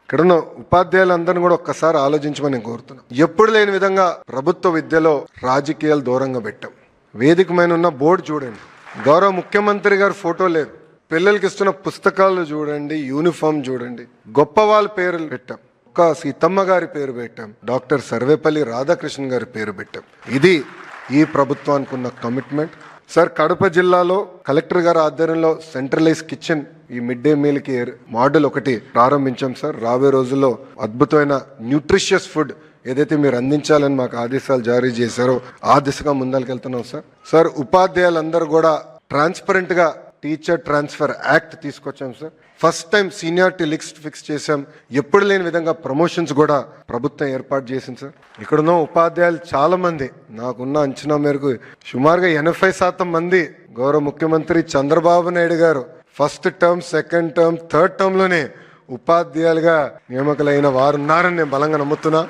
ఇక్కడున్న ఉపాధ్యాయులందరినీ కూడా ఒక్కసారి ఆలోచించమని నేను కోరుతున్నా. ఎప్పుడు లేని విధంగా ప్రభుత్వ విద్యలో రాజకీయాలు దూరంగా పెట్టాం. వేదిక మీద ఉన్న బోర్డు చూడండి, గౌరవ ముఖ్యమంత్రి గారి ఫోటో లేదు. పిల్లలకి ఇస్తున్న పుస్తకాలు చూడండి, యూనిఫామ్ చూడండి, గొప్ప వాళ్ళ పేర్లు పెట్టాం. ఒక్క సీతమ్మ గారి పేరు పెట్టాం, డాక్టర్ సర్వేపల్లి రాధాకృష్ణ గారి పేరు పెట్టాం. ఇది ఈ ప్రభుత్వానికి ఉన్న కమిట్మెంట్. సార్, కడప జిల్లాలో కలెక్టర్ గారి ఆధ్వర్యంలో సెంట్రలైజ్ కిచెన్ ఈ మిడ్ డే మీల్ కి మోడల్ ఒకటి ప్రారంభించాం సార్. రాబోయే రోజుల్లో అద్భుతమైన న్యూట్రిషియస్ ఫుడ్ ఏదైతే మీరు అందించాలని మాకు ఆదేశాలు జారీ చేశారో ఆ దిశగా ముందరికెళ్తున్నాం సార్. సార్, ఉపాధ్యాయులందరూ కూడా ట్రాన్స్పరెంట్ గా టీచర్ ట్రాన్స్ఫర్ యాక్ట్ తీసుకొచ్చాం sir. First time seniority list fix చేశాం. ఎప్పుడు లేని విధంగా ప్రమోషన్స్ కూడా ప్రభుత్వం ఏర్పాటు చేసింది సార్. ఇక్కడున్న ఉపాధ్యాయులు చాలా మంది, నాకున్న అంచనా మేరకు సుమారుగా 80% మంది గౌరవ ముఖ్యమంత్రి చంద్రబాబు నాయుడు గారు first term, second term, third term లోనే ఉపాధ్యాయులుగా నియామకులైన వారు ఉన్నారని నేను బలంగా నమ్ముతున్నా.